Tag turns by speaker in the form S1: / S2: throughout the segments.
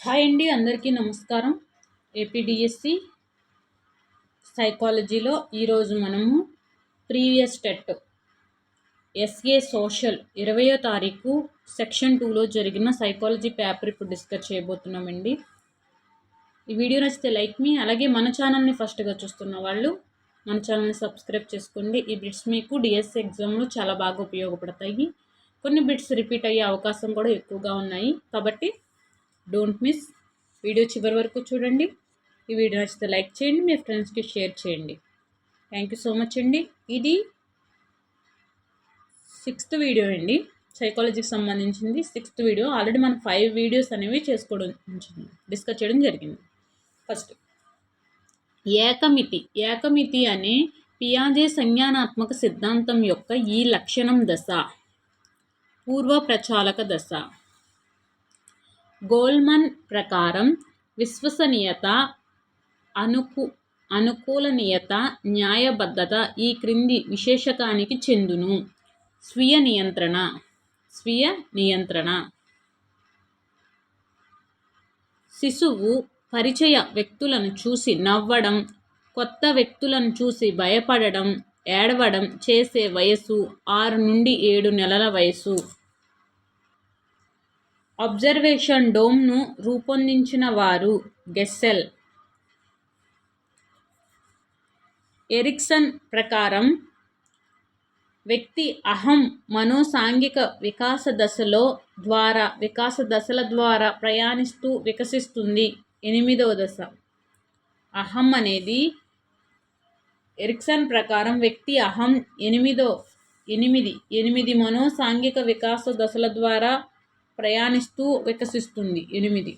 S1: Hi అండి, అందరికీ నమస్కారం. ఏపీడిఎస్సి సైకాలజీలో ఈరోజు మనము ప్రీవియస్ టెట్ ఎస్ఏ సోషల్ 20వ తారీఖు సెక్షన్ 2లో జరిగిన సైకాలజీ పేపర్ ఇప్పుడు డిస్కస్ చేయబోతున్నామండి. ఈ వీడియో నచ్చితే లైక్ మీ, అలాగే మన ఛానల్ని ఫస్ట్గా చూస్తున్న వాళ్ళు మన ఛానల్ని సబ్స్క్రైబ్ చేసుకోండి. ఈ బిట్స్ మీకు డిఎస్సి ఎగ్జామ్లో చాలా బాగా ఉపయోగపడతాయి. కొన్ని బిట్స్ రిపీట్ అయ్యే అవకాశం కూడా ఎక్కువగా ఉన్నాయి, కాబట్టి డోంట్ మిస్. వీడియో చివరి వరకు చూడండి. ఈ వీడియో నచ్చితే లైక్ చేయండి, మీ ఫ్రెండ్స్కి షేర్ చేయండి. థ్యాంక్ యూ సో మచ్ అండి. ఇది 6th వీడియో అండి, సైకాలజీకి సంబంధించింది 6th వీడియో. ఆల్రెడీ మనం 5 వీడియోస్ అనేవి డిస్కస్ చేయడం జరిగింది. ఫస్ట్ ఏకమితి అనే పియాజే సంజ్ఞానాత్మక సిద్ధాంతం యొక్క ఈ లక్షణం దశ పూర్వ ప్రచాలక దశ. గోల్మన్ ప్రకారం విశ్వసనీయత, అనుకూలనీయత, న్యాయబద్ధత ఈ క్రింది విశేషకానికి చెందును. స్వీయ నియంత్రణ. శిశువు పరిచయ వ్యక్తులను చూసి నవ్వడం, కొత్త వ్యక్తులను చూసి భయపడడం, ఏడవడం చేసే వయసు 6 నుండి 7 నెలల వయసు. అబ్జర్వేషన్ డోమ్ను రూపొందించిన వారు గెస్సెల్. ఎరిక్సన్ ప్రకారం వ్యక్తి అహం మనోసాంఘిక వికాస దశల ద్వారా ప్రయాణిస్తూ వికసిస్తుంది. 8వ దశ. అహం అనేది ఎరిక్సన్ ప్రకారం వ్యక్తి అహం 8 మనోసాంఘిక వికాస దశల ద్వారా ప్రయాణిస్తూ వికసిస్తుంది. 8.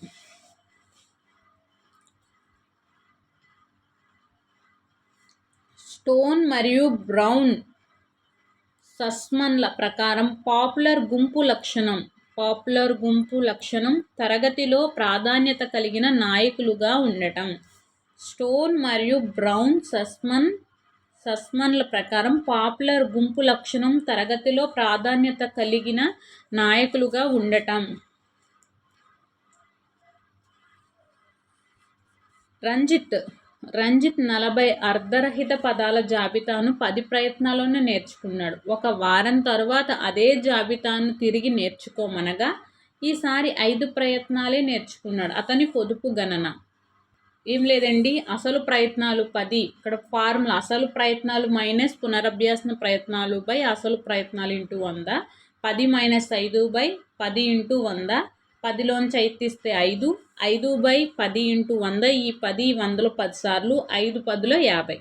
S1: స్టోన్ మరియు బ్రౌన్ సస్మన్ల ప్రకారం పాపులర్ గుంపు లక్షణం తరగతిలో ప్రాధాన్యత కలిగిన నాయకులుగా ఉండటం. స్టోన్ మరియు బ్రౌన్ సస్మన్ల ప్రకారం పాపులర్ గుంపు లక్షణం తరగతిలో ప్రాధాన్యత కలిగిన నాయకులుగా ఉండటం. రంజిత్ 40 అర్ధరహిత పదాల జాబితాను 10 ప్రయత్నాల్లోనే నేర్చుకున్నాడు. ఒక వారం తరువాత అదే జాబితాను తిరిగి నేర్చుకోమనగా ఈసారి 5 ప్రయత్నాలే నేర్చుకున్నాడు. అతని పొదుపు గణన ఏం లేదండి, అసలు ప్రయత్నాలు 10. ఇక్కడ ఫార్ములా అసలు ప్రయత్నాలు మైనస్ పునరభ్యాసన ప్రయత్నాలు బై అసలు ప్రయత్నాలు ఇంటూ 100. 10 - 5 by 10 into 100. 10లోంచి 5 తీస్తే 5. 5 బై 10 ఇంటూ 100. ఈ 10 100లో 10 సార్లు, 5 10లో 50.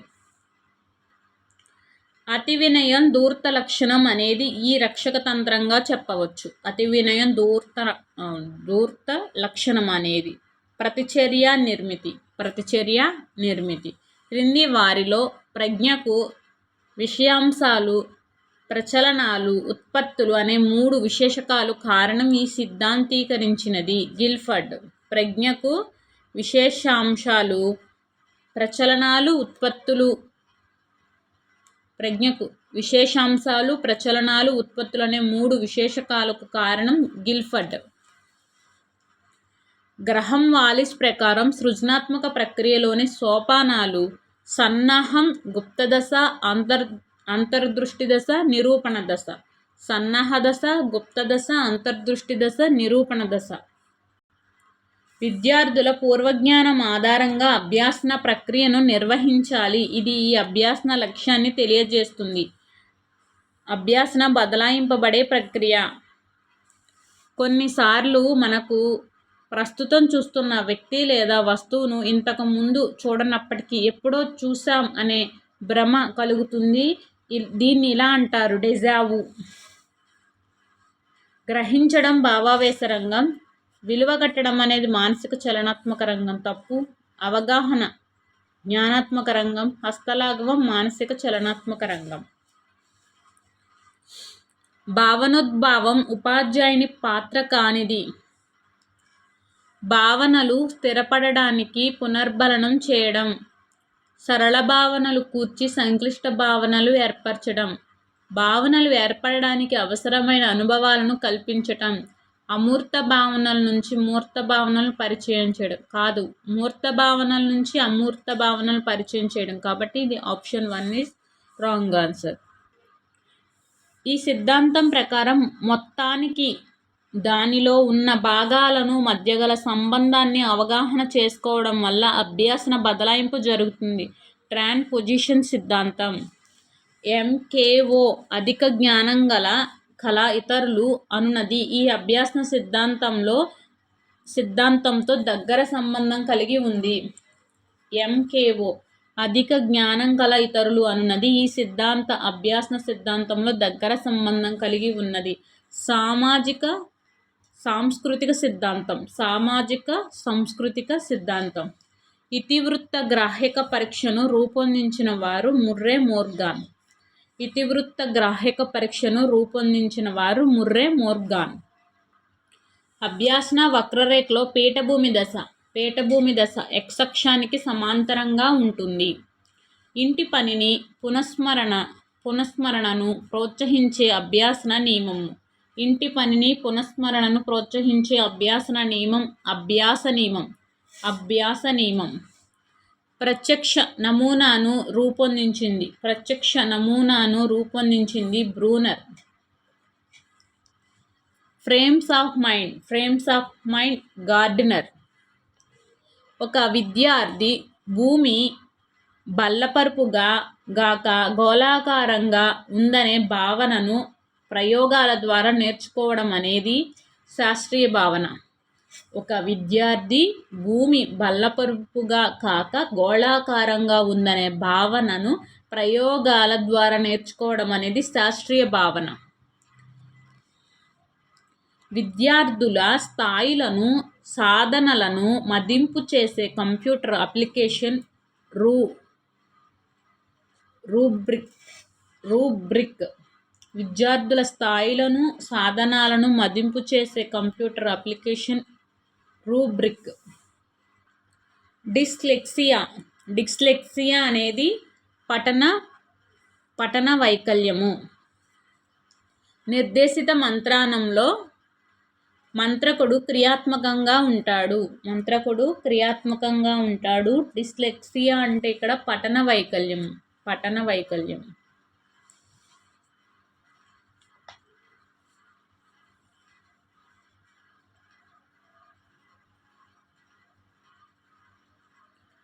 S1: అతి వినయం ధూర్త లక్షణం అనేది ఈ రక్షక తంత్రంగా చెప్పవచ్చు. అతి వినయం ధూర్త లక్షణం అనేది ప్రతిచర్య నిర్మితి. క్రింది వారిలో ప్రజ్ఞకు విషయాంశాలు, ప్రచలనాలు, ఉత్పత్తులు అనే 3 విశేషకాలు కారణం ఈ సిద్ధాంతీకరించినది గిల్ఫర్డ్. ప్రజ్ఞకు విశేషాంశాలు, ప్రచలనాలు, ఉత్పత్తులు అనే 3 విశేషకాలకు కారణం గిల్ఫర్డ్. గ్రహం వాలిస్ ప్రకారం సృజనాత్మక ప్రక్రియలోని సోపానాలు సన్నాహం, గుప్తదశ, అంతర్దృష్టి దశ, నిరూపణ దశ. సన్నాహ దశ, గుప్తదశ, అంతర్దృష్టి దశ, నిరూపణ దశ. విద్యార్థుల పూర్వజ్ఞానం ఆధారంగా అభ్యాసన ప్రక్రియను నిర్వహించాలి. ఇది ఈ అభ్యాసన లక్ష్యాన్ని తెలియజేస్తుంది. అభ్యాసన బదలాయింపబడే ప్రక్రియ. కొన్నిసార్లు మనకు ప్రస్తుతం చూస్తున్న వ్యక్తి లేదా వస్తువును ఇంతకు ముందు చూడనప్పటికీ ఎప్పుడో చూసాం అనే భ్రమ కలుగుతుంది. దీన్ని ఇలా అంటారు, డెజావు. గ్రహించడం భావావేశ రంగం, విలువగట్టడం అనేది మానసిక చలనాత్మక రంగం. తప్పు. అవగాహన జ్ఞానాత్మక రంగం, హస్తలాఘవం మానసిక చలనాత్మక రంగం. భావనోద్భావం ఉపాధ్యాయుని పాత్ర కానిది. భావనలు స్థిరపడడానికి పునర్బలనం చేయడం, సరళ భావనలు కూర్చి సంక్లిష్ట భావనలు ఏర్పరచడం, భావనలు ఏర్పడడానికి అవసరమైన అనుభవాలను కల్పించటం, అమూర్త భావనల నుంచి మూర్త భావనలను పరిచయం చేయడం కాదు, మూర్త భావనల నుంచి అమూర్త భావనలు పరిచయం చేయడం. కాబట్టి ఇది ఆప్షన్ 1 ఈజ్ రాంగ్ ఆన్సర్. ఈ సిద్ధాంతం ప్రకారం మొత్తానికి దానిలో ఉన్న భాగాలను మధ్య గల సంబంధాన్ని అవగాహన చేసుకోవడం వల్ల అభ్యాసన బదలాయింపు జరుగుతుంది. ట్రాన్స్పోజిషన్ సిద్ధాంతం. MKO అధిక జ్ఞానం గల కల ఇతరులు అనున్నది ఈ అభ్యాసన సిద్ధాంతంతో దగ్గర సంబంధం కలిగి ఉంది. MKO అధిక జ్ఞానం కల ఇతరులు అనున్నది ఈ అభ్యాసన సిద్ధాంతంలో దగ్గర సంబంధం కలిగి ఉన్నది. సాంస్కృతిక సిద్ధాంతం. ఇతివృత్త గ్రాహ్యక పరీక్షను రూపొందించిన వారు ముర్రే మోర్గాన్. అభ్యాసన వక్రరేఖలో పీఠభూమి దశ x అక్షానికి సమాంతరంగా ఉంటుంది. ఇంటి పనిని పునఃస్మరణను ప్రోత్సహించే అభ్యాసన నియమం అభ్యాస నియమం. ప్రత్యక్ష నమూనాను రూపొందించింది Bruner. Frames of mind Gardner. ఒక విద్యార్థి భూమి బల్లపరుపుగా గాక గోళాకారంగా ఉందనే భావనను ప్రయోగాల ద్వారా నేర్చుకోవడం అనేది శాస్త్రీయ భావన. ఒక విద్యార్థి భూమి బల్లపరుపుగా కాక గోళాకారంగా ఉందనే భావనను ప్రయోగాల ద్వారా నేర్చుకోవడం అనేది శాస్త్రీయ భావన. విద్యార్థుల స్థాయిలను సాధనలను మదింపు చేసే కంప్యూటర్ అప్లికేషన్ రూబ్రిక్. విద్యార్థుల స్థాయిలను సాధనాలను మదింపు చేసే కంప్యూటర్ అప్లికేషన్ రూబ్రిక్. డిస్లెక్సియా అనేది పఠన వైకల్యము. నిర్దేశిత మంత్రానంలో మంత్రకుడు క్రియాత్మకంగా ఉంటాడు. డిస్లెక్సియా అంటే ఇక్కడ పఠన వైకల్యం.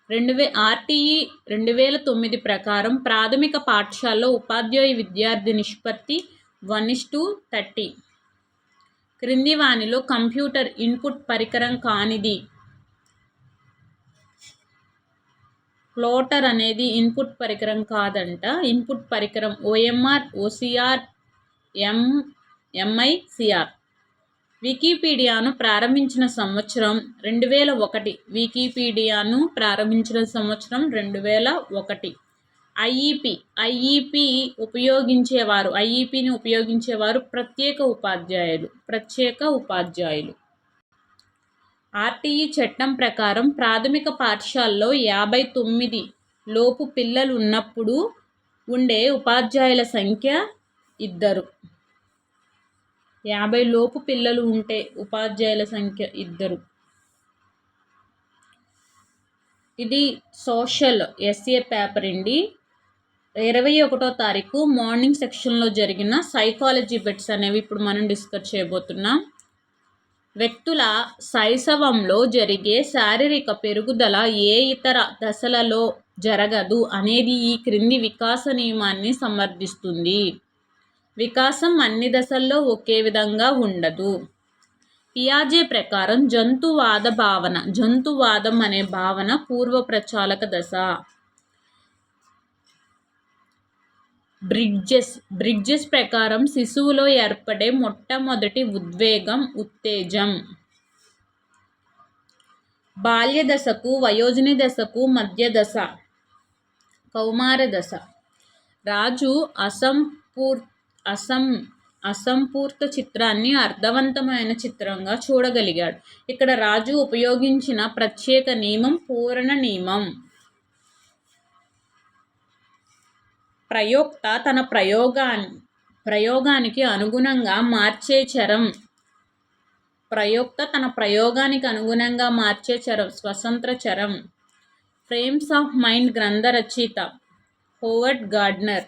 S1: 2009 ప్రకారం ప్రాథమిక పాఠశాలలో ఉపాధ్యాయ విద్యార్థి నిష్పత్తి 1:30. క్రింది వానిలో కంప్యూటర్ ఇన్పుట్ పరికరం కానిది. ప్లోటర్ అనేది ఇన్పుట్ పరికరం కాదంట. ఇన్పుట్ పరికరం OMR, OCR, MICR. వికీపీడియాను ప్రారంభించిన సంవత్సరం 2001. వికీపీడియాను ప్రారంభించిన సంవత్సరం 2001. ఐఈపీని ఉపయోగించేవారు ప్రత్యేక ఉపాధ్యాయులు. ఆర్టీఈ చట్టం ప్రకారం ప్రాథమిక పాఠశాలలో 59 లోపు పిల్లలు ఉన్నప్పుడు ఉండే ఉపాధ్యాయుల సంఖ్య 2. 50 లోపు పిల్లలు ఉంటే ఉపాధ్యాయుల సంఖ్య 2. ఇది సోషల్ ఎస్ఏ పేపర్ అండి. 21వ తారీఖు మార్నింగ్ సెక్షన్లో జరిగిన సైకాలజీ బిట్స్ అనేవి ఇప్పుడు మనం డిస్కస్ చేయబోతున్నాం. వ్యక్తుల శైశవంలో జరిగే శారీరక పెరుగుదల ఏ ఇతర దశలలో జరగదు అనేది ఈ క్రింది వికాస నియమాన్ని సమర్థిస్తుంది. వికాసం అన్ని దశల్లో ఒకే విధంగా ఉండదు. పియాజే ప్రకారం జంతువాదం అనే భావన పూర్వ ప్రచాలక దశ. బ్రిడ్జెస్ ప్రకారం శిశువులో ఏర్పడే మొట్టమొదటి ఉత్తేజం. బాల్య దశకు వయోజన దశకు మధ్య దశ కౌమార దశ. రాజు అసంపూర్త చిత్రాన్ని అర్థవంతమైన చిత్రంగా చూడగలిగాడు. ఇక్కడ రాజు ఉపయోగించిన ప్రత్యేక నియమం పూరణ నియమం. ప్రయోక్త తన ప్రయోగానికి అనుగుణంగా మార్చే చరం ప్రయోక్త తన ప్రయోగానికి అనుగుణంగా మార్చే చరం స్వతంత్ర చరం. ఫ్రేమ్స్ ఆఫ్ మైండ్ గ్రంథ రచయిత హోవర్డ్ గార్డ్నర్.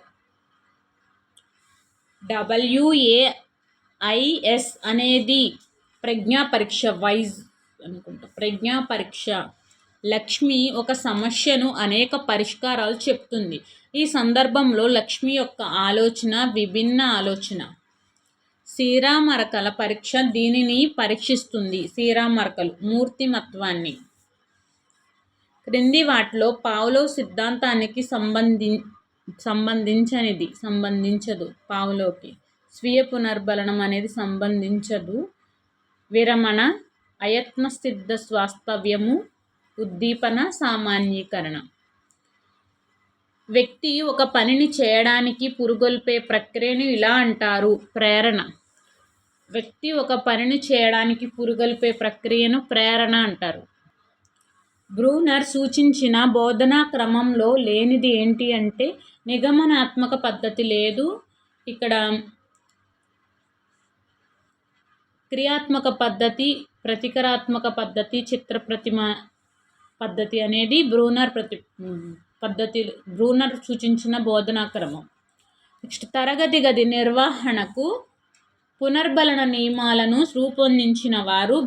S1: WAIS అనేది ప్రజ్ఞా పరీక్ష, వైజ్ అనుకుంటా, ప్రజ్ఞా పరీక్ష. లక్ష్మి ఒక సమస్యను అనేక పరిష్కారాలు చెప్తుంది. ఈ సందర్భంలో లక్ష్మి యొక్క ఆలోచన విభిన్న ఆలోచన. శ్రీరామరకల పరీక్ష దీనిని పరీక్షిస్తుంది. శ్రీరామరకలు మూర్తిమత్వాన్ని. క్రింది వాటిలో పావ్లోవ్ సిద్ధాంతానికి సంబంధించదు. పావ్లోవ్కి స్వీయ పునర్బలనం అనేది సంబంధించదు. విరమణ, అయత్నసిద్ధ స్వాస్తవ్యము, ఉద్దీపన, సామాన్యీకరణ. వ్యక్తి ఒక పనిని చేయడానికి పురుగొల్పే ప్రక్రియను ఇలా అంటారు: ప్రేరణ. వ్యక్తి ఒక పనిని చేయడానికి పురుగొల్పే ప్రక్రియను ప్రేరణ అంటారు. బ్రూనర్ సూచించిన బోధనా క్రమంలో లేనిది ఏంటి అంటే నిగమనాత్మక పద్ధతి లేదు. ఇక్కడ క్రియాత్మక పద్ధతి, ప్రతికరాత్మక పద్ధతి, చిత్ర ప్రతిమ పద్ధతి అనేది బ్రూనర్ సూచించిన బోధనా క్రమం. నెక్స్ట్, తరగతి గది నిర్వహణకు పునర్బలన నియమాలను రూపొందించిన వారు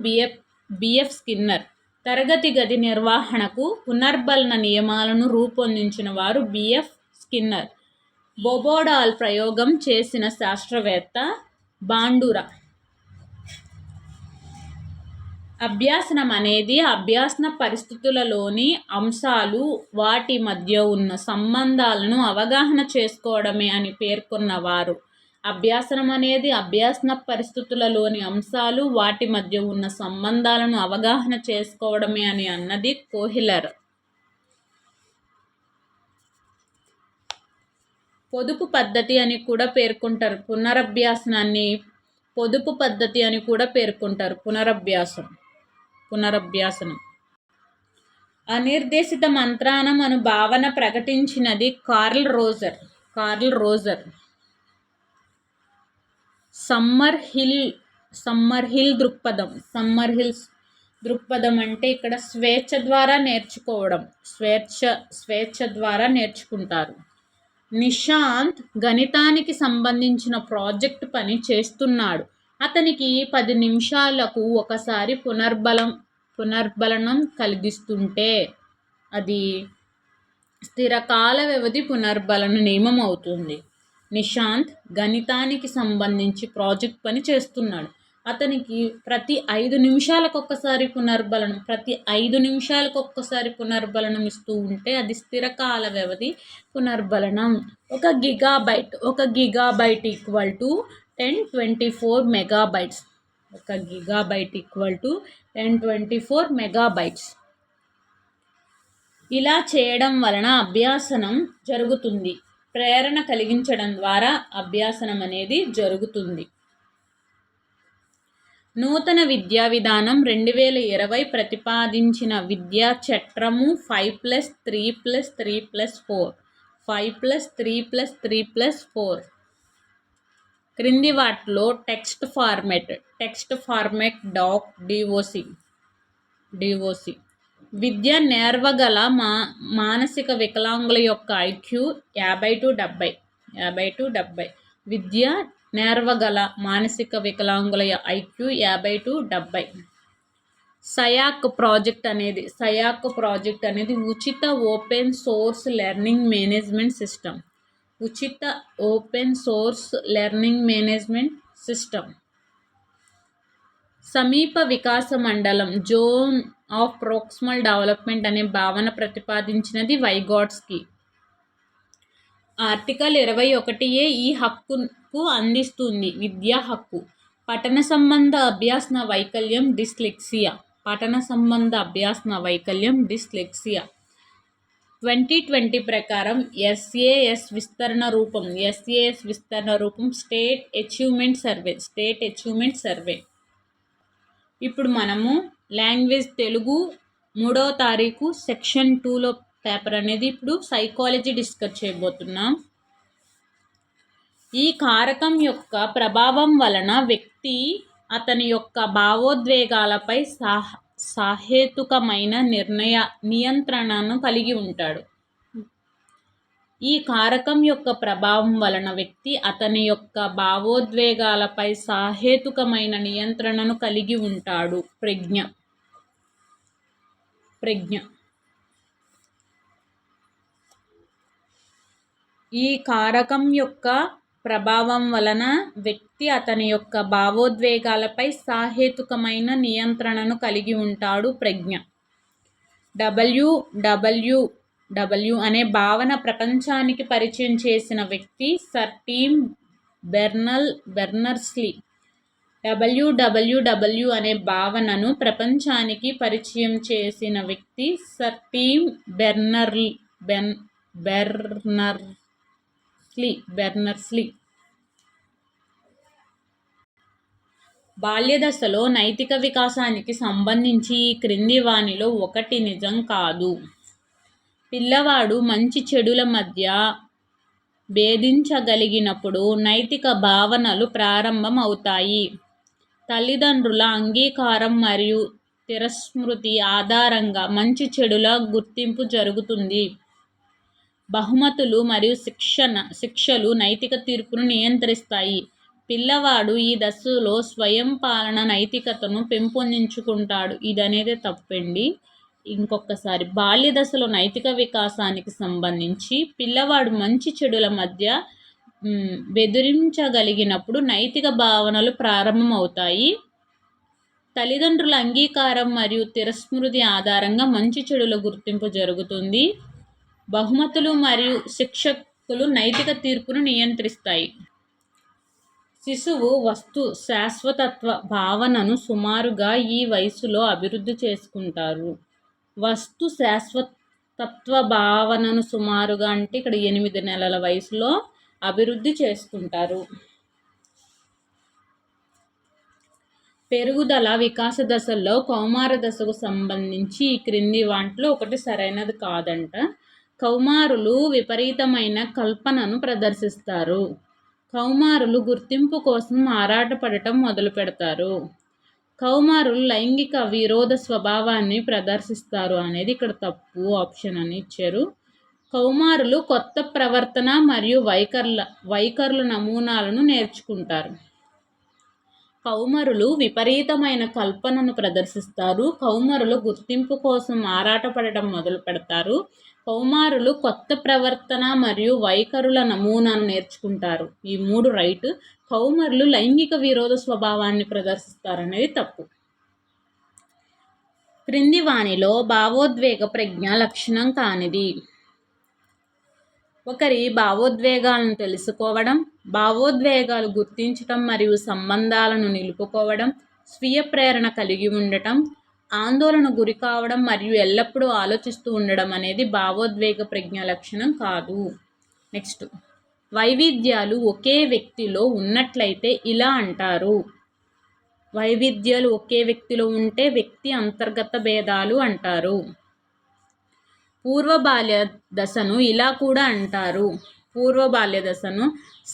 S1: బిఎఫ్ స్కిన్నర్. తరగతి గది నిర్వహణకు పునర్బలన నియమాలను రూపొందించిన వారు బిఎఫ్ స్కిన్నర్. బోబోడాల్ ప్రయోగం చేసిన శాస్త్రవేత్త బాండురా. అభ్యాసనం అనేది అభ్యాసన పరిస్థితులలోని అంశాలు, వాటి మధ్య ఉన్న సంబంధాలను అవగాహన చేసుకోవడమే అని పేర్కొన్నవారు. అభ్యాసనం అనేది అభ్యాసన పరిస్థితులలోని అంశాలు, వాటి మధ్య ఉన్న సంబంధాలను అవగాహన చేసుకోవడమే అని అన్నది కోహిలర్. పొదుపు పద్ధతి అని కూడా పేర్కొంటారు. పునరభ్యాసనాన్ని పొదుపు పద్ధతి అని కూడా పేర్కొంటారు. పునరభ్యాసనం. అనిర్దేశిత మంత్రానం అను భావన ప్రకటించినది కార్ల్ రోజర్. సమ్మర్హిల్ దృక్పథం అంటే ఇక్కడ స్వేచ్ఛ ద్వారా నేర్చుకోవడం, స్వేచ్ఛ ద్వారా నేర్చుకుంటారు. నిశాంత్ గణితానికి సంబంధించిన ప్రాజెక్ట్ పని చేస్తున్నాడు. అతనికి 10 నిమిషాలకు ఒకసారి పునర్బలనం కలిగిస్తుంటే అది స్థిరకాల వ్యవధి పునర్బలన నియమం అవుతుంది. నిశాంత్ గణితానికి సంబంధించి ప్రాజెక్ట్ పని చేస్తున్నాడు. అతనికి ప్రతి 5 నిమిషాలకు పునర్బలనం ఇస్తూ ఉంటే అది స్థిరకాల వ్యవధి పునర్బలనం. ఒక Gigabyte equal to 1024 megabytes. 1024 megabytes. ఇలా చేయడం వలన అభ్యాసనం జరుగుతుంది. ప్రేరణ కలిగించడం ద్వారా అభ్యాసనం అనేది జరుగుతుంది. నూతన విద్యా విధానం 2020 ప్రతిపాదించిన విద్యా చట్రము 5+3+3+4. 5+3+3+4. క్రింది వాటిలో టెక్స్ట్ ఫార్మెట్ DOC. విద్య నేర్వగల మానసిక వికలాంగుల యొక్క IQ 50-70. విద్య నేర్వగల మానసిక వికలాంగుల IQ 50-70. సయాక్ ప్రాజెక్ట్ అనేది ఉచిత open source learning management system. సమీప వికాస మండలం జోన్ ఆఫ్ ప్రోక్సిమల్ డెవలప్మెంట్ అనే భావన ప్రతిపాదించినది వైగాట్స్కీ. ఆర్టికల్ 21A ఈ హక్కుకు అందిస్తుంది. విద్యా హక్కు. పఠన సంబంధ అభ్యాసన వైకల్యం డిస్లెక్సియా. 2020 ప్రకారం SAS విస్తరణ రూపం స్టేట్ అచీవ్మెంట్ సర్వే. ఇప్పుడు మనము లాంగ్వేజ్ తెలుగు 3వ తారీఖు సెక్షన్ 2లో పేపర్ అనేది ఇప్పుడు సైకాలజీ డిస్కస్ చేయబోతున్నాం. ఈ కారకం యొక్క ప్రభావం వలన వ్యక్తి అతని యొక్క భావోద్వేగాలపై సహేతుకమైన నియంత్రణను కలిగి ఉంటాడు. ఈ కారకం యొక్క ప్రభావం వలన వ్యక్తి అతని యొక్క భావోద్వేగాలపై సహేతుకమైన నియంత్రణను కలిగి ఉంటాడు. ప్రజ్ఞ. ఈ కారకం యొక్క ప్రభావం వలన వ్యక్తి అతని యొక్క భావోద్వేగాలపై సహేతుకమైన నియంత్రణను కలిగి ఉంటాడు. ప్రజ్ఞ. డబ్ల్యూడబ్ల్యూడబ్ల్యూ అనే భావన ప్రపంచానికి పరిచయం చేసిన వ్యక్తి సర్ టిమ్ బెర్నర్స్-లీ. డబ్ల్యూడబ్ల్యూడబ్ల్యూ అనే భావనను ప్రపంచానికి పరిచయం చేసిన వ్యక్తి సర్ టిమ్ బెర్నర్స్-లీ. బాల్యదశలో నైతిక వికాసానికి సంబంధించి ఈ క్రింది వానిలో ఒకటి నిజం కాదు. పిల్లవాడు మంచి చెడుల మధ్య భేదించగలిగినప్పుడు నైతిక భావనలు ప్రారంభం అవుతాయి. తల్లిదండ్రుల అంగీకారం మరియు తిరస్మృతి ఆధారంగా మంచి చెడుల గుర్తింపు జరుగుతుంది. బహుమతులు మరియు శిక్షలు నైతిక తీర్పును నియంత్రిస్తాయి. పిల్లవాడు ఈ దశలో స్వయం పాలన నైతికతను పెంపొందించుకుంటాడు. ఇదనేది తప్పండి. ఇంకొకసారి, బాల్య దశలో నైతిక వికాసానికి సంబంధించి పిల్లవాడు మంచి చెడుల మధ్య బెదిరించగలిగినప్పుడు నైతిక భావనలు ప్రారంభమవుతాయి. తల్లిదండ్రుల అంగీకారం మరియు తిరస్మృతి ఆధారంగా మంచి చెడుల గుర్తింపు జరుగుతుంది. బహుమతులు మరియు శిక్షలు నైతిక తీర్పును నియంత్రిస్తాయి. శిశువు వస్తు శాశ్వతత్వ భావనను సుమారుగా ఈ వయసులో అభివృద్ధి చేసుకుంటారు. వస్తు శాశ్వతత్వ భావనను సుమారుగా అంటే ఇక్కడ 8 నెలల వయసులో అభివృద్ధి చేసుకుంటారు. పెరుగుదల వికాస దశల్లో కౌమార దశకు సంబంధించి ఈ క్రింది వాటిలో ఒకటి సరైనది కాదంట. కౌమారులు విపరీతమైన కల్పనను ప్రదర్శిస్తారు. కౌమారులు గుర్తింపు కోసం ఆరాటపడటం మొదలు పెడతారు. కౌమారులు లైంగిక విరోధ స్వభావాన్ని ప్రదర్శిస్తారు అనేది ఇక్కడ తప్పు ఆప్షన్ అని ఇచ్చారు. కౌమారులు కొత్త ప్రవర్తన మరియు వైఖరుల నమూనాలను నేర్చుకుంటారు. కౌమారులు విపరీతమైన కల్పనను ప్రదర్శిస్తారు. కౌమారులు గుర్తింపు కోసం ఆరాటపడటం మొదలు పెడతారు. కౌమారులు కొత్త ప్రవర్తన మరియు వైఖరుల నమూనాను నేర్చుకుంటారు. ఈ 3 రైట్. కౌమారులు లైంగిక విరోధ స్వభావాన్ని ప్రదర్శిస్తారనేది తప్పు. క్రింది వానిలో భావోద్వేగ ప్రజ్ఞ లక్షణం కానిది. ఒకరి భావోద్వేగాలను తెలుసుకోవడం, భావోద్వేగాలు గుర్తించటం మరియు సంబంధాలను నిలుపుకోవడం, స్వీయ ప్రేరణ కలిగి ఉండటం, ఆందోళన గురి కావడం మరియు ఎల్లప్పుడూ ఆలోచిస్తూ ఉండడం అనేది భావోద్వేగ ప్రజ్ఞ లక్షణం కాదు. నెక్స్ట్, వైవిధ్యాలు ఒకే వ్యక్తిలో ఉన్నట్లయితే ఇలా అంటారు. వైవిధ్యాలు ఒకే వ్యక్తిలో ఉంటే వ్యక్తి అంతర్గత భేదాలు అంటారు. పూర్వ బాల్య దశను ఇలా కూడా అంటారు. పూర్వ బాల్య దశను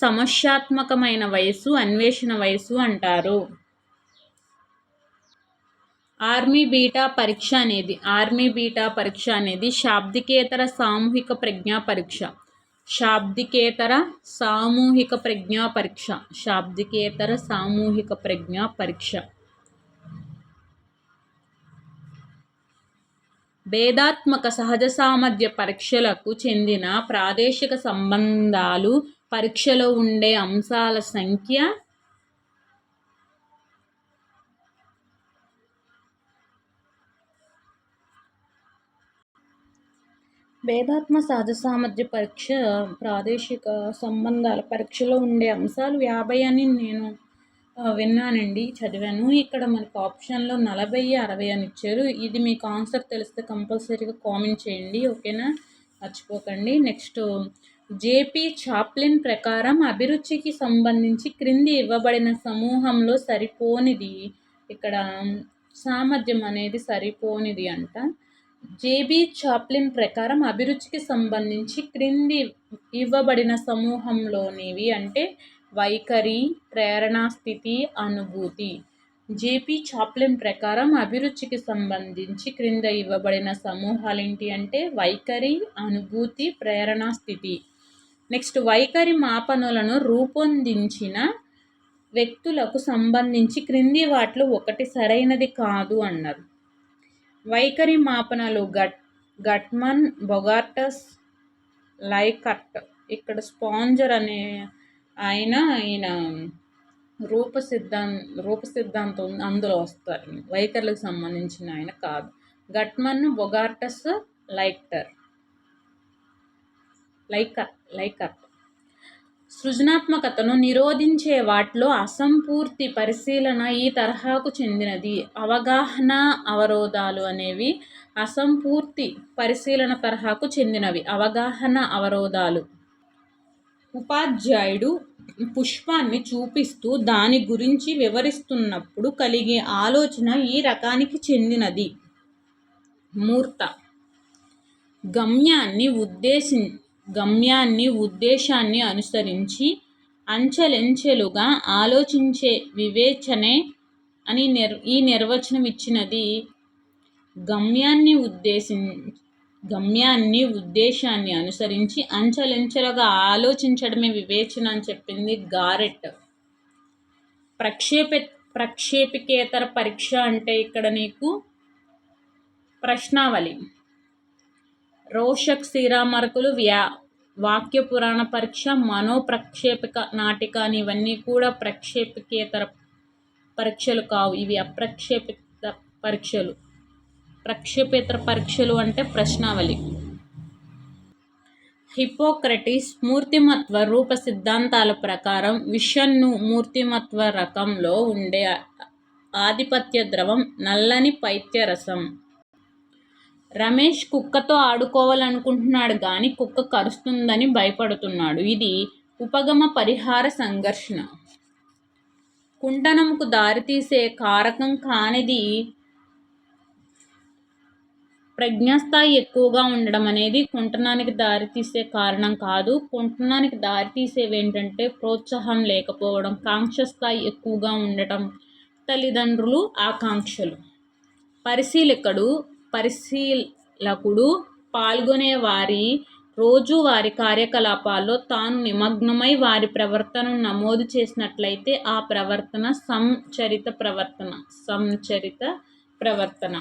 S1: సమస్యాత్మకమైన వయసు, అన్వేషణ వయసు అంటారు. ఆర్మీ బీటా పరీక్ష అనేది శాబ్దికేతర సామూహిక ప్రజ్ఞా పరీక్ష. శాబ్దికేతర సామూహిక ప్రజ్ఞా పరీక్ష. భేదాత్మక సహజ సామర్థ్య పరీక్షలకు చెందిన ప్రాదేశిక సంబంధాలు పరీక్షలో ఉండే అంశాల సంఖ్య భేదాత్మక సహజ సామర్థ్య పరీక్ష ప్రాదేశిక సంబంధాల పరీక్షలో ఉండే అంశాలు 50 అని నేను విన్నానండి, చదివాను. ఇక్కడ మనకు ఆప్షన్లో 40, 60 అని ఇచ్చారు. ఇది మీకు ఆన్సర్ తెలిస్తే కంపల్సరీగా కామెంట్ చేయండి, ఓకేనా? మర్చిపోకండి. నెక్స్ట్, జేపీ చాప్లిన్ ప్రకారం అభిరుచికి సంబంధించి క్రింది ఇవ్వబడిన సమూహంలో సరిపోనిది. ఇక్కడ సామర్థ్యం అనేది సరిపోనిది అంట. జేబీ చాప్లిన్ ప్రకారం అభిరుచికి సంబంధించి క్రింది ఇవ్వబడిన సమూహంలోనివి అంటే వైఖరి, ప్రేరణా స్థితి, అనుభూతి. జేపీ చాప్లిన్ ప్రకారం అభిరుచికి సంబంధించి క్రింద ఇవ్వబడిన సమూహాలు ఏంటి అంటే వైఖరి, అనుభూతి, ప్రేరణ స్థితి. నెక్స్ట్ వైఖరి మాపనలను రూపొందించిన వ్యక్తులకు సంబంధించి క్రింది వాటిలో ఒకటి సరైనది కాదు అన్నారు. వైఖరి మాపనలు గట్మన్, బొగార్టస్, లైకర్ట్. ఇక్కడ స్పాంజర్ అనే ఈయన రూపసిద్ధాంతం అందులో వస్తారు. వైఖరులకు సంబంధించిన ఆయన కాదు. గట్మన్, బొగార్టస్, లైకర్ట్. సృజనాత్మకతను నిరోధించే వాటిలో అసంపూర్తి పరిశీలన ఈ తరహాకు చెందినది. అవగాహన అవరోధాలు అనేవి అసంపూర్తి పరిశీలన తరహాకు చెందినవి. అవగాహన అవరోధాలు. ఉపాధ్యాయుడు పుష్పాన్ని చూపిస్తూ దాని గురించి వివరిస్తున్నప్పుడు కలిగే ఆలోచన ఈ రకానికి చెందినది. మూర్త. గమ్యాన్ని ఉద్దేశాన్ని అనుసరించి అంచెలంచెలుగా ఆలోచించే వివేచనే అని ఈ నిర్వచనం ఇచ్చినది. గమ్యాన్ని ఉద్దేశాన్ని అనుసరించి అంచెలంచెలుగా ఆలోచించడమే వివేచన అని చెప్పింది గారెట్. ప్రక్షేపికేతర పరీక్ష అంటే ఇక్కడ నీకు ప్రశ్నావళి. రోషక్ శ్రీరామర్కులు వాక్య పురాణ పరీక్ష, మనోప్రక్షేపిక నాటిక అని ఇవన్నీ కూడా ప్రక్షేపికేతర పరీక్షలు కావు. ఇవి అప్రక్షేపిత పరీక్షలు. ప్రక్షేపేతర పరీక్షలు అంటే ప్రశ్నావళి. హిపోక్రటీస్ మూర్తిమత్వ రూప సిద్ధాంతాల ప్రకారం విషణ్ణు మూర్తిమత్వ రకంలో ఉండే ఆధిపత్య ద్రవం నల్లని పైత్యరసం. రమేష్ కుక్కతో ఆడుకోవాలనుకుంటున్నాడు గాని కుక్క కరుస్తుందని భయపడుతున్నాడు. ఇది ఉపగమ పరిహార సంఘర్షణ. కుంటనంకు దారితీసే కారకం కానిది ప్రజ్ఞాస్థాయి ఎక్కువగా ఉండడం అనేది కుంటనానికి దారితీసే కారణం కాదు. కుంటనానికి దారితీసేవి ఏంటంటే ప్రోత్సాహం లేకపోవడం, కాంక్ష స్థాయి ఎక్కువగా ఉండటం, తల్లిదండ్రులు ఆకాంక్షలు. పరిశీలకుడు పాల్గొనే వారి రోజువారీ కార్యకలాపాల్లో తాను నిమగ్నమై వారి ప్రవర్తనను నమోదు చేసినట్లయితే ఆ ప్రవర్తన సంచరిత ప్రవర్తన.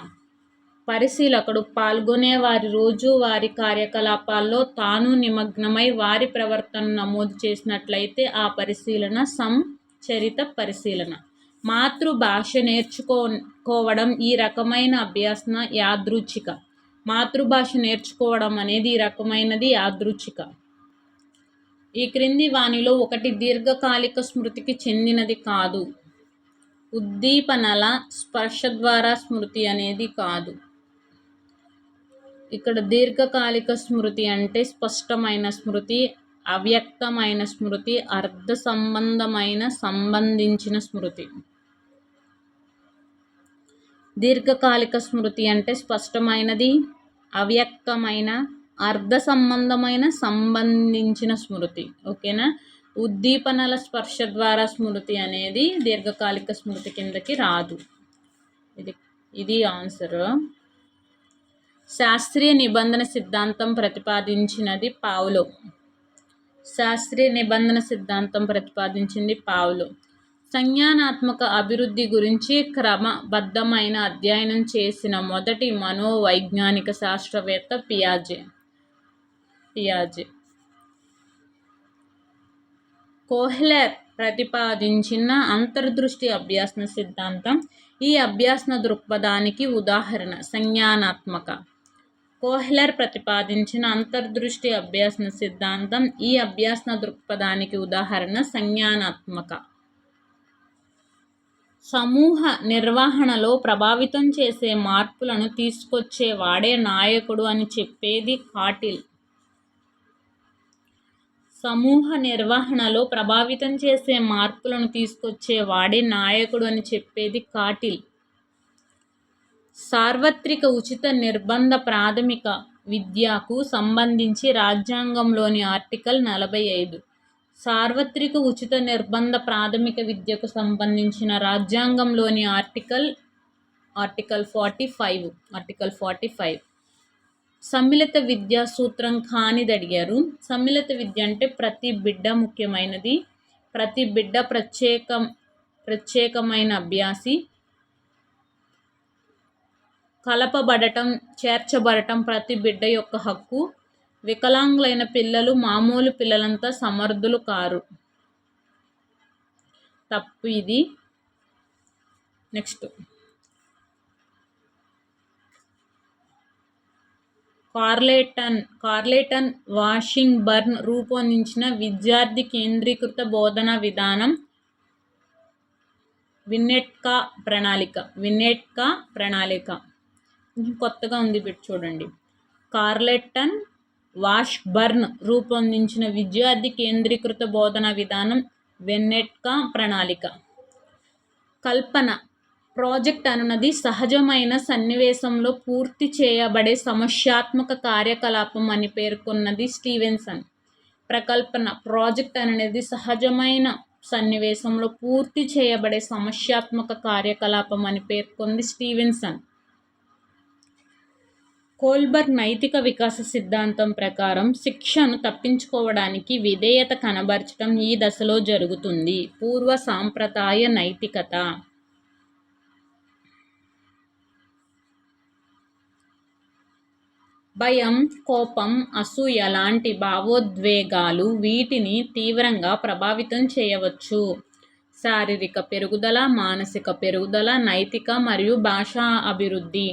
S1: పరిశీలకుడు పాల్గొనే వారి రోజువారీ కార్యకలాపాల్లో తాను నిమగ్నమై వారి ప్రవర్తనను నమోదు చేసినట్లయితే ఆ పరిశీలన సంచరిత పరిశీలన. మాతృభాష నేర్చుకోవడం ఈ రకమైన అభ్యాసన యాదృచ్ఛిక. మాతృభాష నేర్చుకోవడం అనేది ఈ రకమైనది యాదృచ్ఛిక. ఈ క్రింది వానిలో ఒకటి దీర్ఘకాలిక స్మృతికి చెందినది కాదు. ఉద్దీపనల స్పర్శ ద్వారా స్మృతి అనేది కాదు. ఇక్కడ దీర్ఘకాలిక స్మృతి అంటే స్పష్టమైన స్మృతి, అవ్యక్తమైన స్మృతి, అర్థ సంబంధించిన స్మృతి. దీర్ఘకాలిక స్మృతి అంటే స్పష్టమైనది, అవ్యక్తమైన, అర్థ సంబంధించిన స్మృతి. ఓకేనా. ఉద్దీపనల స్పర్శ ద్వారా స్మృతి అనేది దీర్ఘకాలిక స్మృతి కిందకి రాదు. ఇది ఆన్సర్. శాస్త్రీయ నిబంధన సిద్ధాంతం ప్రతిపాదించినది పావ్లో. శాస్త్రీయ నిబంధన సిద్ధాంతం ప్రతిపాదించింది పావ్లో. సంజ్ఞానాత్మక అభివృద్ధి గురించి క్రమబద్ధమైన అధ్యయనం చేసిన మొదటి మనోవైజ్ఞానిక శాస్త్రవేత్త పియాజే. కోహ్లెర్ ప్రతిపాదించిన అంతర్దృష్టి అభ్యాసన సిద్ధాంతం ఈ అభ్యాసన దృక్పథానికి ఉదాహరణ. సంజ్ఞానాత్మక. కోహ్లెర్ ప్రతిపాదించిన అంతర్దృష్టి అభ్యాసన సిద్ధాంతం ఈ అభ్యాసన దృక్పథానికి ఉదాహరణ సంజ్ఞానాత్మక. సమూహ నిర్వహణలో ప్రభావితం చేసే మార్పులను తీసుకొచ్చే వాడే నాయకుడు అని చెప్పేది కాటిల్. సమూహ నిర్వహణలో ప్రభావితం చేసే మార్పులను తీసుకొచ్చే వాడే నాయకుడు అని చెప్పేది కాటిల్. సార్వత్రిక ఉచిత నిర్బంధ ప్రాథమిక విద్యకు సంబంధించి రాజ్యాంగంలోని ఆర్టికల్ 45 సార్వత్రిక ఉచిత నిర్బంధ ప్రాథమిక విద్యకు సంబంధించిన రాజ్యాంగంలోని ఆర్టికల్ 45 సమ్మిళిత విద్యా సూత్రం కానిది అడిగారు. సమ్మిళిత విద్య అంటే ప్రతి బిడ్డ ముఖ్యమైనది, ప్రతి బిడ్డ ప్రత్యేకమైన అభ్యాసి, కలపబడటం చేర్చబడటం ప్రతి బిడ్డ యొక్క హక్కు, వికలాంగులైన పిల్లలు మామూలు పిల్లలంతా సమర్థులు కారు. తప్పు ఇది. నెక్స్ట్, కార్లెటన్ వాషింగ్బర్న్ రూపొందించిన విద్యార్థి కేంద్రీకృత బోధనా విధానం విన్నెట్కా ప్రణాళిక. కొత్తగా ఉంది బిట్ చూడండి. కార్లెటన్ వాష్బర్న్ రూపొందించిన విద్యార్థి కేంద్రీకృత బోధనా విధానం విన్నెట్కా ప్రణాళిక. కల్పన ప్రాజెక్ట్ అనున్నది సహజమైన సన్నివేశంలో పూర్తి చేయబడే సమస్యాత్మక కార్యకలాపం అని పేర్కొన్నది స్టీవెన్సన్. ప్రకల్పన ప్రాజెక్ట్ అనేది సహజమైన సన్నివేశంలో పూర్తి చేయబడే సమస్యాత్మక కార్యకలాపం అని పేర్కొంది స్టీవెన్సన్. కోల్బర్గ్ నైతిక వికాస సిద్ధాంతం ప్రకారం శిక్షను తప్పించుకోవడానికి విధేయత కనబరచడం ఈ దశలో జరుగుతుంది. పూర్వ సాంప్రదాయ నైతికత. భయం, కోపం, అసూయ లాంటి భావోద్వేగాలు వీటిని తీవ్రంగా ప్రభావితం చేయవచ్చు. శారీరక పెరుగుదల, మానసిక పెరుగుదల, నైతిక మరియు భాషా అభివృద్ధి.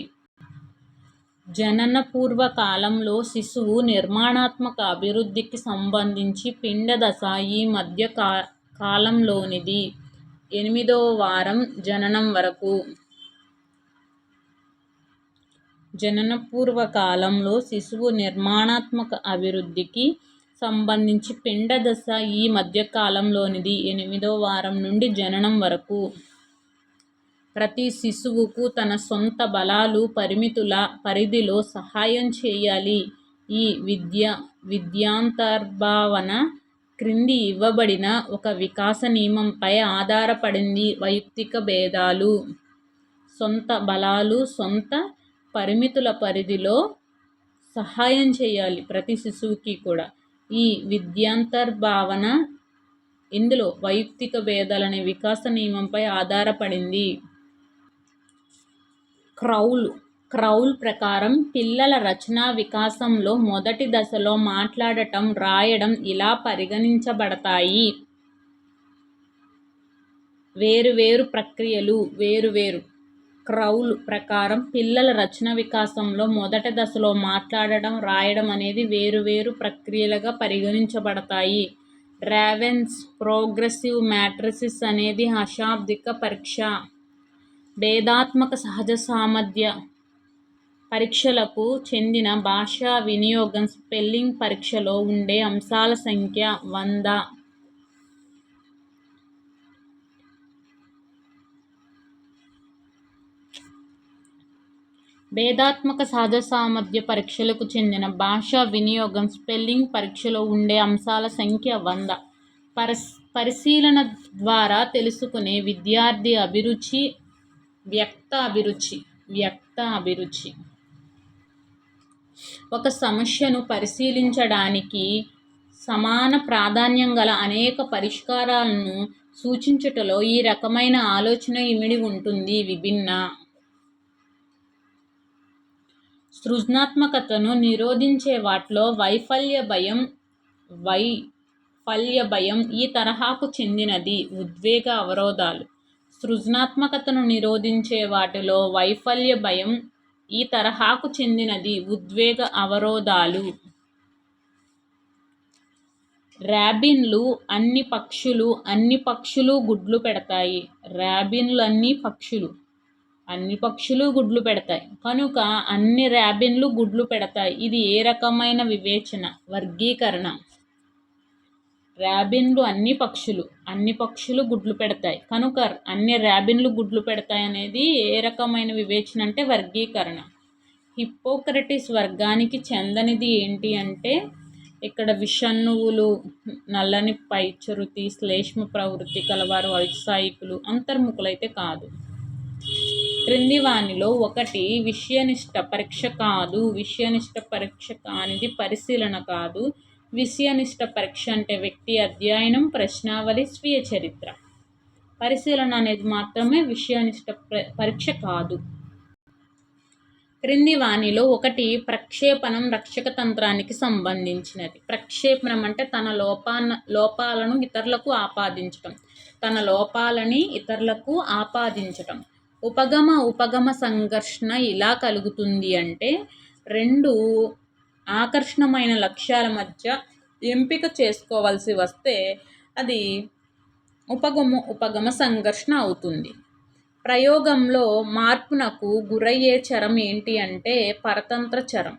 S1: జనన పూర్వ కాలంలో శిశువు నిర్మాణాత్మక అభివృద్ధికి సంబంధించి పిండ దశ ఈ మధ్య కాలంలోనిది. 8వ వారం జననం వరకు. జనన పూర్వ కాలంలో శిశువు నిర్మాణాత్మక అభివృద్ధికి సంబంధించి పిండ దశ ఈ మధ్య కాలంలోనిది. 8వ వారం నుండి జననం వరకు. ప్రతి శిశువుకు తన సొంత బలాలు పరిమితుల పరిధిలో సహాయం చేయాలి. ఈ విద్యాంతర్భావన క్రింది ఇవ్వబడిన ఒక వికాస నియమంపై ఆధారపడింది. వైయక్తిక భేదాలు. సొంత బలాలు సొంత పరిమితుల పరిధిలో సహాయం చేయాలి ప్రతి శిశువుకి కూడా. ఈ విద్యాంతర్భావన ఇందులో వైయక్తిక భేదాలనే వికాస నియమంపై ఆధారపడింది. క్రౌల్ ప్రకారం పిల్లల రచనా వికాసంలో మొదటి దశలో మాట్లాడటం, రాయడం ఇలా పరిగణించబడతాయి. వేరువేరు ప్రక్రియలు. క్రౌల్ ప్రకారం పిల్లల రచన వికాసంలో మొదటి దశలో మాట్లాడడం, రాయడం అనేది వేరువేరు ప్రక్రియలుగా పరిగణించబడతాయి. రావెన్స్ ప్రోగ్రెసివ్ మ్యాట్రిసిస్ అనేది అశాబ్దిక పరీక్ష. భేదాత్మక సహజ సామర్థ్య పరీక్షలకు చెందిన భాషా వినియోగం స్పెల్లింగ్ పరీక్షలో ఉండే అంశాల సంఖ్య 100. భేదాత్మక సహజ సామర్థ్య పరీక్షలకు చెందిన భాషా వినియోగం స్పెల్లింగ్ పరీక్షలో ఉండే అంశాల సంఖ్య 100. పరిశీలన ద్వారా తెలుసుకునే విద్యార్థి అభిరుచి వ్యక్త అభిరుచి. ఒక సమస్యను పరిశీలించడానికి సమాన ప్రాధాన్యం గల అనేక పరిష్కారాలను సూచించుటలో ఈ రకమైన ఆలోచన ఇమిడి ఉంటుంది. విభిన్న సృజనాత్మకతను నిరోధించే వాటిలో వైఫల్య భయం ఈ తరహాకు చెందినది. ఉద్వేగ అవరోధాలు. సృజనాత్మకతను నిరోధించే వాటిలో వైఫల్య భయం ఈ తరహాకు చెందినది. ఉద్వేగ అవరోధాలు. ర్యాబిన్లు అన్ని పక్షులు గుడ్లు పెడతాయి. ర్యాబిన్లు అన్ని పక్షులు గుడ్లు పెడతాయి కనుక అన్ని ర్యాబిన్లు గుడ్లు పెడతాయి. ఇది ఏ రకమైన వివేచన? వర్గీకరణ. ర్యాబిన్లు అన్ని పక్షులు గుడ్లు పెడతాయి కనుక అన్ని ర్యాబిన్లు గుడ్లు పెడతాయి అనేది ఏ రకమైన వివేచన అంటే వర్గీకరణ. హిప్పోక్రటిస్ వర్గానికి చెందనిది ఏంటి అంటే ఇక్కడ విషణువులు, నల్లని పైచరుతి, శ్లేష్మ ప్రవృత్తి కలవారు ఔత్సాహికులు, అంతర్ముఖులైతే కాదు. క్రింది వానిలో ఒకటి విషయనిష్ట పరీక్ష కాదు. విషయనిష్ట పరీక్ష కానిది పరిశీలన కాదు. విషయనిష్ట పరీక్ష అంటే వ్యక్తి అధ్యయనం, ప్రశ్నావళి, స్వీయ చరిత్ర. పరిశీలన అనేది మాత్రమే విషయనిష్ట పరీక్ష కాదు. క్రింది వానిలో ఒకటి ప్రక్షేపణం రక్షక తంత్రానికి సంబంధించినది. ప్రక్షేపణం అంటే తన లోపాలను ఇతరులకు ఆపాదించటం. తన లోపాలని ఇతరులకు ఆపాదించటం. ఉపగమ సంఘర్షణ ఇలా కలుగుతుంది అంటే రెండు ఆకర్షణమైన లక్ష్యాల మధ్య ఎంపిక చేసుకోవాల్సి వస్తే అది ఉపగమ సంఘర్షణ అవుతుంది. ప్రయోగంలో మార్పునకు గురయ్యే చరం ఏంటి అంటే పరతంత్ర చరం.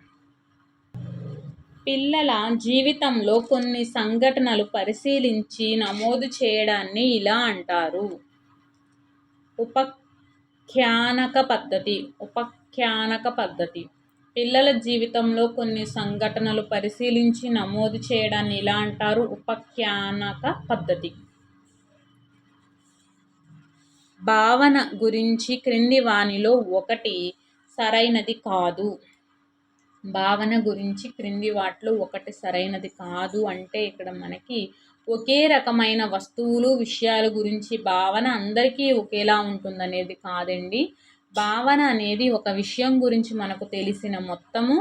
S1: పిల్లల జీవితంలో కొన్ని సంఘటనలు పరిశీలించి నమోదు చేయడాన్ని ఇలా అంటారు. ఉపాఖ్యానక పద్ధతి. పిల్లల జీవితంలో కొన్ని సంఘటనలు పరిశీలించి నమోదు చేయడాన్ని ఇలా అంటారు. ఉపాఖ్యానక పద్ధతి. భావన గురించి క్రింది వానిలో ఒకటి సరైనది కాదు. భావన గురించి క్రింది వాటిలో ఒకటి సరైనది కాదు అంటే ఇక్కడ మనకి ఒకే రకమైన వస్తువులు, విషయాల గురించి భావన అందరికీ ఒకేలా ఉంటుందనేది కాదండి. భావన అనేది ఒక విషయం గురించి మనకు తెలిసిన మొత్తము.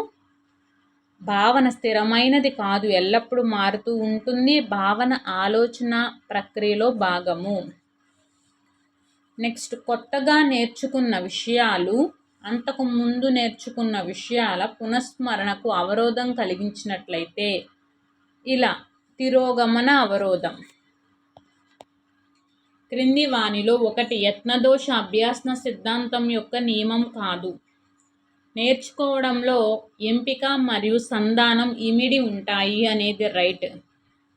S1: భావన స్థిరమైనది కాదు, ఎల్లప్పుడూ మారుతూ ఉంటుంది. భావన ఆలోచన ప్రక్రియలో భాగము. నెక్స్ట్, కొత్తగా నేర్చుకున్న విషయాలు అంతకు ముందు నేర్చుకున్న విషయాల పునఃస్మరణకు అవరోధం కలిగించినట్లయితే ఇలా తిరోగమన అవరోధం. క్రింది వానిలో ఒకటి యత్నదోష అభ్యాసన సిద్ధాంతం యొక్క నియమం కాదు. నేర్చుకోవడంలో ఎంపిక మరియు సంధానం ఇమిడి ఉంటాయి అనేది రైట్.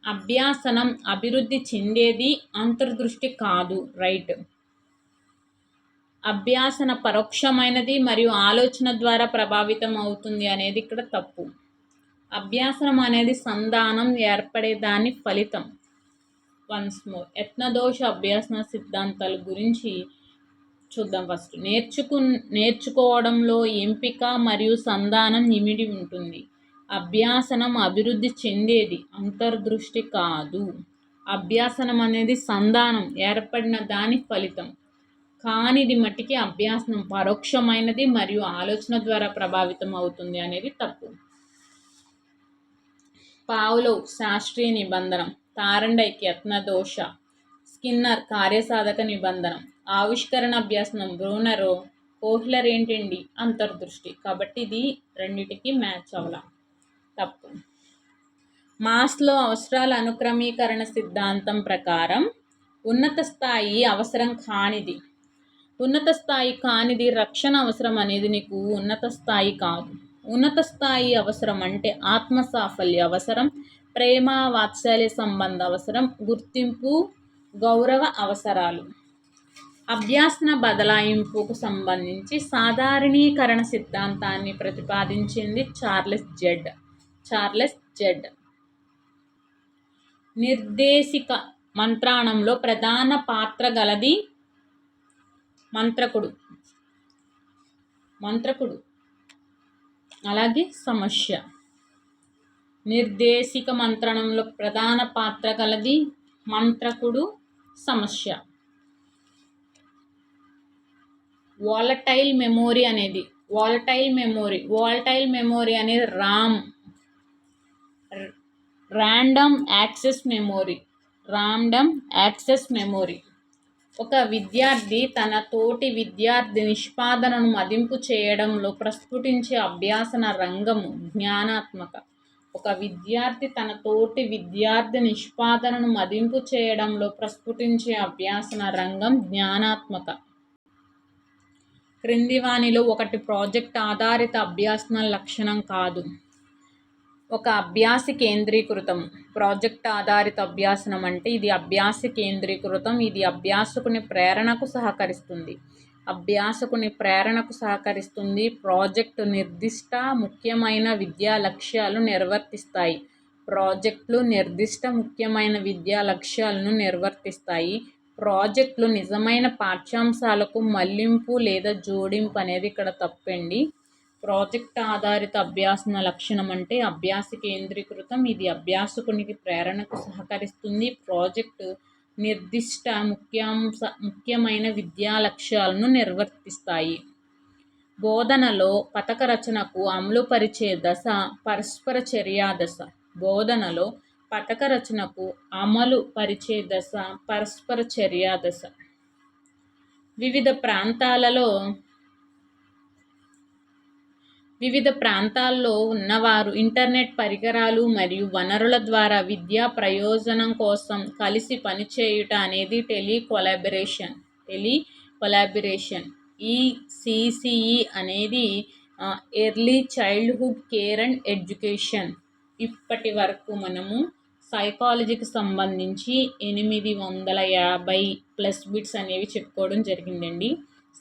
S1: అభ్యాసనం అభివృద్ధి చెందేది అంతర్దృష్టి కాదు, రైట్. అభ్యాసన పరోక్షమైనది మరియు ఆలోచన ద్వారా ప్రభావితం అవుతుంది అనేది ఇక్కడ తప్పు. అభ్యాసనం అనేది సంధానం ఏర్పడే దాని ఫలితం. వన్స్ మోర్, యత్నదోష అభ్యాసన సిద్ధాంతాల గురించి చూద్దాం. ఫస్ట్, నేర్చుకోవడంలో ఎంపిక మరియు సంధానం ఇమిడి ఉంటుంది. అభ్యాసనం అభివృద్ధి చెందేది, అంతర్దృష్టి కాదు. అభ్యాసనం అనేది సంధానం ఏర్పడిన దాని ఫలితం. కానిది మట్టికి అభ్యాసనం పరోక్షమైనది మరియు ఆలోచన ద్వారా ప్రభావితం అవుతుంది అనేది తప్పు. పావ్లోవ్ శాస్త్రీయ నిబంధనం, తారండైకి యత్నదోష, స్కిన్నర్ కార్యసాధక నిబంధనం, ఆవిష్కరణ అభ్యాసనం బ్రూనర్, కోహ్లర్ ఏంటండి అంతర్దృష్టి. కాబట్టి ఇది రెండిటికి మ్యాచ్ అవ్వాల, తప్పు. మాస్లో అవసరాల అనుక్రమీకరణ సిద్ధాంతం ప్రకారం ఉన్నత స్థాయి అవసరం కానిది. ఉన్నత స్థాయి కానిది రక్షణ అవసరం అనేది నీకు ఉన్నత స్థాయి కాదు. ఉన్నత స్థాయి అవసరం అంటే ఆత్మ సాఫల్య అవసరం, ప్రేమ వాత్సల్య సంబంధ అవసరం, గుర్తింపు గౌరవ అవసరాలు. అభ్యాసన బదలాయింపుకు సంబంధించి సాధారణీకరణ సిద్ధాంతాన్ని ప్రతిపాదించింది చార్లెస్ జెడ్. నిర్దేశిక మంత్రాణంలో ప్రధాన పాత్ర గలది మంత్రకుడు, అలాగే సమస్య. నిర్దేశిక మంత్రణంలో ప్రధాన పాత్ర గలది మంత్రకుడు, సమస్య. వాలటైల్ మెమొరీ అనేది ర్యాండమ్ యాక్సెస్ మెమొరీ. ఒక విద్యార్థి తన తోటి విద్యార్థి నిష్పాదనను మదింపు చేయడంలో ప్రస్ఫుటించే అభ్యాసన రంగము జ్ఞానాత్మక. ఒక విద్యార్థి తన తోటి విద్యార్థి నిష్పాదనను మదింపు చేయడంలో ప్రస్ఫుటించే అభ్యాసన రంగం జ్ఞానాత్మక. క్రింది వానిలో ఒకటి ప్రాజెక్ట్ ఆధారిత అభ్యాసన లక్షణం కాదు. ఒక అభ్యాసి కేంద్రీకృతం. ప్రాజెక్ట్ ఆధారిత అభ్యాసనం అంటే ఇది అభ్యాసి కేంద్రీకృతం. ఇది అభ్యాసకుని ప్రేరణకు సహకరిస్తుంది. ప్రాజెక్టు నిర్దిష్ట ముఖ్యమైన విద్యా లక్ష్యాలు నిర్వర్తిస్తాయి. ప్రాజెక్టులు నిర్దిష్ట ముఖ్యమైన విద్యా లక్ష్యాలను నిర్వర్తిస్తాయి. ప్రాజెక్టులు నిజమైన పాఠ్యాంశాలకు మళ్లింపు లేదా జోడింపు అనేది ఇక్కడ తప్పండి. ప్రాజెక్ట్ ఆధారిత అభ్యాసన లక్షణం అంటే అభ్యాస కేంద్రీకృతం. ఇది అభ్యాసకునికి ప్రేరణకు సహకరిస్తుంది. ప్రాజెక్టు నిర్దిష్ట ముఖ్యమైన విద్యా లక్ష్యాలను నిర్వర్తిస్తాయి. బోధనలో పథక రచనకు అమలుపరిచే దశ పరస్పర చర్యా దశ. బోధనలో పథక రచనకు అమలు పరిచే దశ పరస్పర చర్యా దశ. వివిధ ప్రాంతాల్లో ఉన్నవారు ఇంటర్నెట్ పరికరాలు మరియు వనరుల ద్వారా విద్యా ప్రయోజనం కోసం కలిసి పనిచేయుట అనేది టెలికొలాబరేషన్. ఈ CCE అనేది early childhood care and education. ఇప్పటి వరకు మనము సైకాలజీకి సంబంధించి 850+ బిట్స్ అనేవి చెప్పుకోవడం జరిగిందండి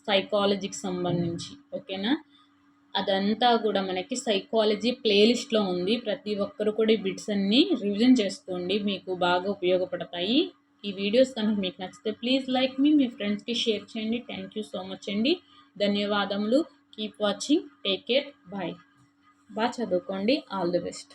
S1: సైకాలజీకి సంబంధించి. ఓకేనా, అదంతా కూడా మనకి సైకాలజీ ప్లేలిస్ట్లో ఉంది. ప్రతి ఒక్కరు కూడా ఈ బిట్స్ అన్నీ రివిజన్ చేసుకోండి, మీకు బాగా ఉపయోగపడతాయి. ఈ వీడియోస్ కనుక మీకు నచ్చితే ప్లీజ్ లైక్ మీ ఫ్రెండ్స్కి షేర్ చేయండి. థ్యాంక్ యూ సో మచ్ అండి. ధన్యవాదములు. Keep watching. Take care. Bye. బాగా చదువుకోండి. All the best.